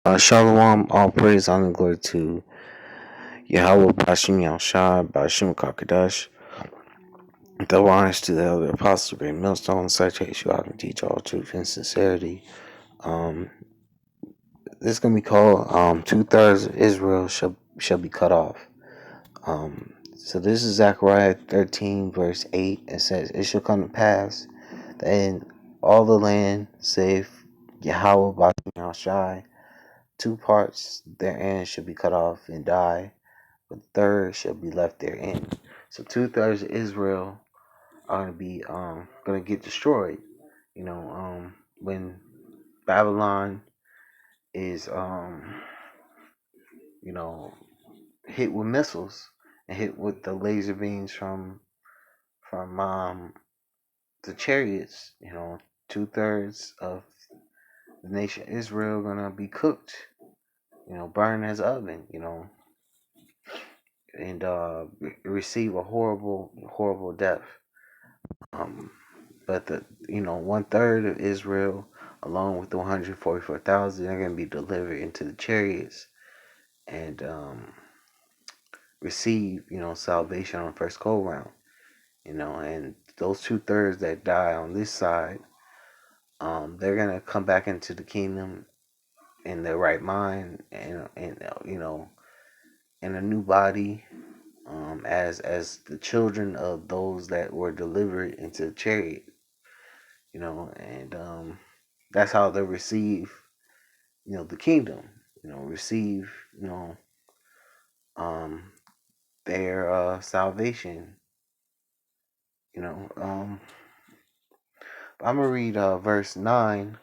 Shalom, all praise, honor, and glory to Yahweh Bashim Yahushua, Bashim Kakadash. Double honors to the elder apostle, great millstone, such as you can teach all truth and sincerity. Um, this is gonna be called 2/3 of Israel shall be cut off. So this is Zechariah 13 verse 8. It says, "It shall come to pass that in all the land, save Yahweh Bashim Yahushua, two parts therein shall be cut off and die, but the third shall be left therein." So 2/3 of Israel are gonna get destroyed. When Babylon is you know hit with missiles and hit with the laser beams from the chariots, 2/3 of the nation Israel gonna be cooked, burned as oven, and receive a horrible death. But the 1/3 of Israel, along with the 144,000, are going to be delivered into the chariots and receive salvation on the first go round. And those 2/3 that die on this side, they're going to come back into the kingdom in their right mind and in a new body, as the children of those that were delivered into the chariot. And that's how they receive, the kingdom. Receive, um, their salvation. You know, um, I'm gonna read verse 9.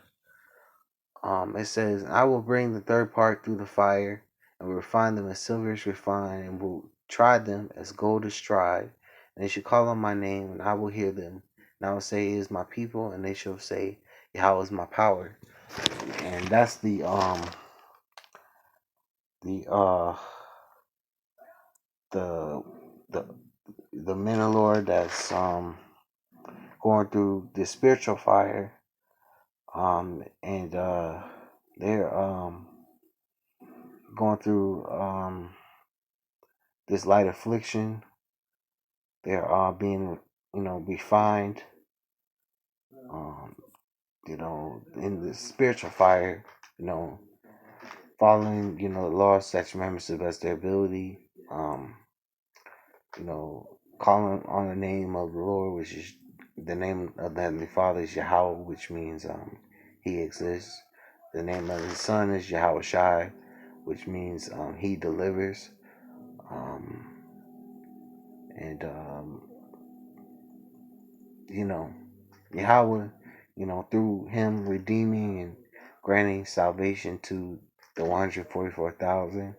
It says, "I will bring the third part through the fire, and will refine them as silver is refined, and will try them as gold is tried. And they shall call on my name, and I will hear them. And I will say, It is my people, and they shall say, Yahweh is my power." And that's the the the the men of Lord that's going through the spiritual fire, and they're going through this light affliction. They're being refined, um, in the spiritual fire, following the law, statutes, commandments to the best of their ability. Calling on the name of the Lord, which is the name of the Heavenly Father is Yahweh, which means He exists. The name of His Son is Yahweh Shai, which means He delivers. And Yahweh, through Him redeeming and granting salvation to the 144,000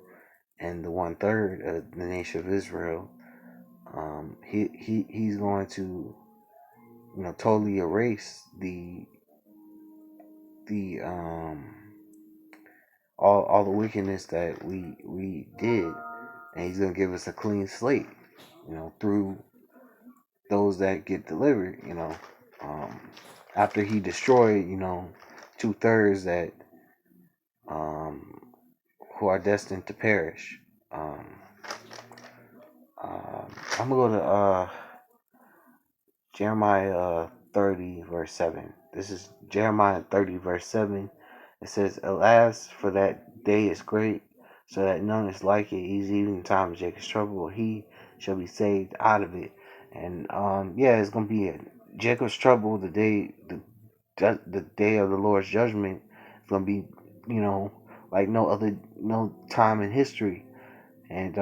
and the 1/3 of the nation of Israel, he's going to totally erase the all the wickedness that we did, and he's gonna give us a clean slate, through those that get delivered, after he destroyed, 2/3 that who are destined to perish. I'm gonna go to Jeremiah 30 verse 7. This is Jeremiah 30 verse 7. It says, "Alas, for that day is great, so that none is like it. He's even time of Jacob's trouble, he shall be saved out of it." And it's gonna be Jacob's trouble. The day of the Lord's judgment is gonna be, like no time in history. And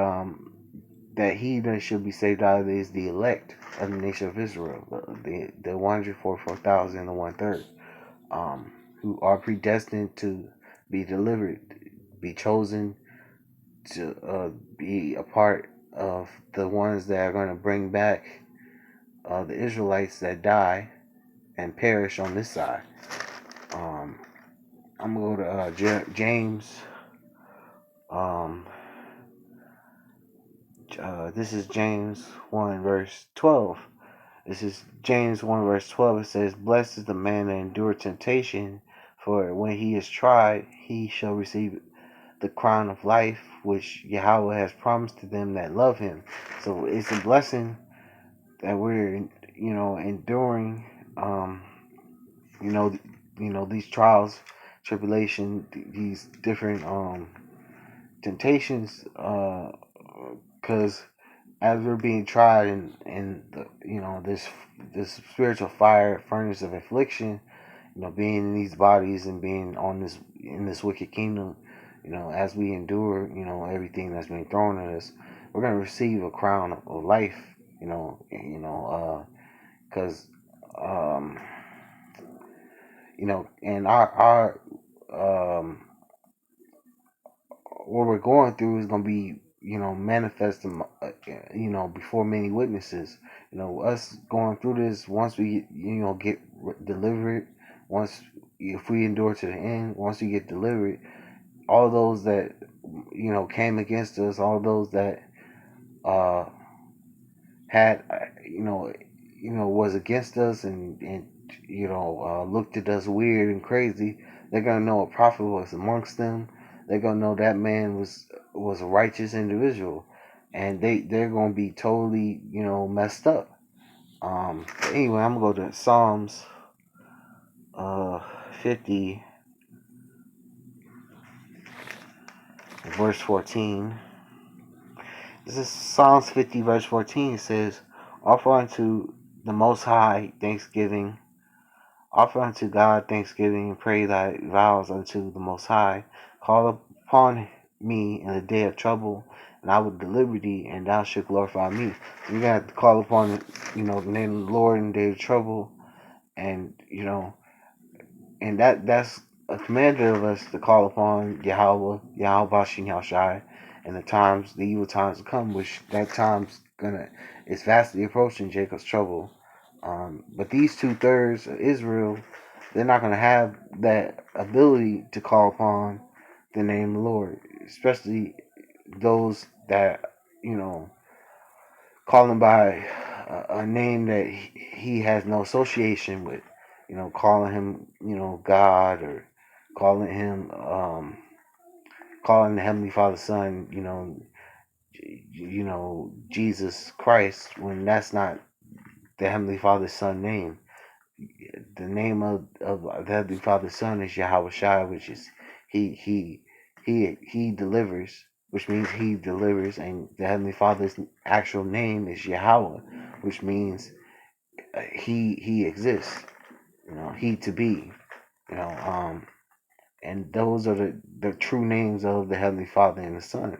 that he that should be saved out of it is the elect of the nation of Israel, the 144,000 and the 1/3, who are predestined to be delivered, be chosen to be a part of the ones that are going to bring back the Israelites that die and perish on this side. I'm going to go to James. This is James 1 verse 12. This is James 1 verse 12. It says, "Blessed is the man that endure temptation, For when he is tried, he shall receive the crown of life, which Yahweh has promised to them that love him. So it's a blessing that we're, enduring, you know, these trials, tribulation, these different temptations, because as we're being tried in the, this spiritual fire furnace of affliction, being in these bodies and being on this in this wicked kingdom, as we endure, everything that's been thrown at us, we're gonna receive a crown of life, because, um, and our what we're going through is gonna be, manifesting, before many witnesses. Us going through this, once we, get delivered, once if we endure to the end, once we get delivered, all those that, came against us, all those that uh had, was against us and looked at us weird and crazy, they're gonna know a prophet was amongst them. They're gonna know that man was a righteous individual, and they're gonna be totally, messed up. But anyway, I'm gonna go to Psalms 50 verse 14. This is Psalms 50 verse 14. It says, "Offer unto the Most High thanksgiving. Offer unto God thanksgiving, and pray thy vows unto the Most High. Call upon me in the day of trouble, and I will deliver thee, and thou shalt glorify me." You got to call upon, the name of the Lord in the day of trouble, and and that's a commander of us to call upon Yahweh Bashin Yahushai, and the evil times to come, which that time's it's vastly approaching Jacob's trouble. But these 2/3 of Israel, they're not gonna have that ability to call upon the name of the Lord, especially those that, call him by a name that he has no association with, calling him, God, or calling him, calling the Heavenly Father Son, Jesus Christ, when that's not the Heavenly Father's Son name. The name of the Heavenly Father's Son is Yahweh Shai, which is he delivers, which means he delivers, and the Heavenly Father's actual name is Yahweh, which means he exists, he to be, you know, um, and those are the true names of the Heavenly Father and the Son.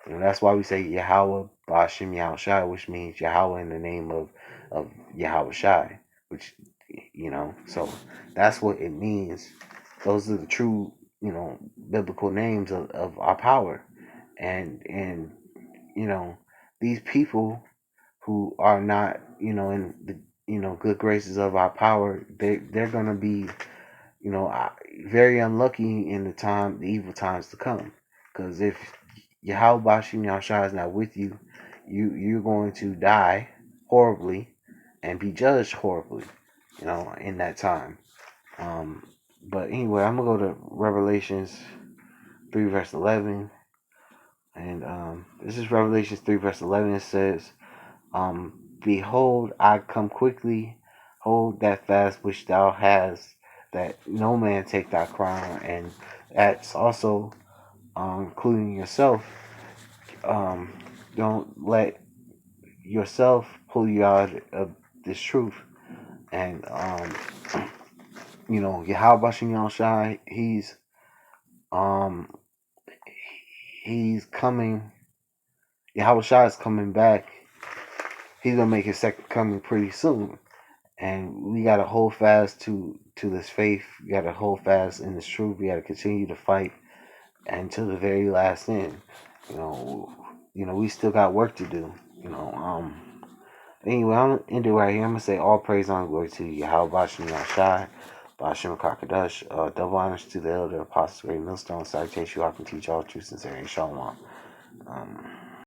That's why we say Yahweh Bashim Yahushai, which means Yahweh in the name of Yahweh Shai, which, so that's what it means. Those are the true, biblical names of our power. And these people who are not, in the, good graces of our power, they're gonna be, very unlucky in the evil times to come. Because if Yahweh Bashim Yahushua is not with you, you're going to die horribly and be judged horribly, in that time. But anyway, I'm gonna go to Revelations 3 verse 11, and this is Revelations 3 verse 11. It says, "Behold, I come quickly. Hold that fast which thou hast, that no man take thy crown." And that's also, including yourself. Um, don't let yourself pull you out of this truth. And Yahweh Bashim Yahushai, um he's coming. Yahweh Shai is coming back. He's gonna make his second coming pretty soon, and we gotta hold fast to this faith. We gotta hold fast in this truth. We gotta continue to fight until the very last end. We still got work to do. Anyway, I'm gonna end it right here. I'm gonna say all praise and glory to Yahweh Bashim Yahshai, Bashim Kakadash, double honors to the elder apostle, Ray Millstone, salutation, you all can teach all truth, sincerity, and shalom.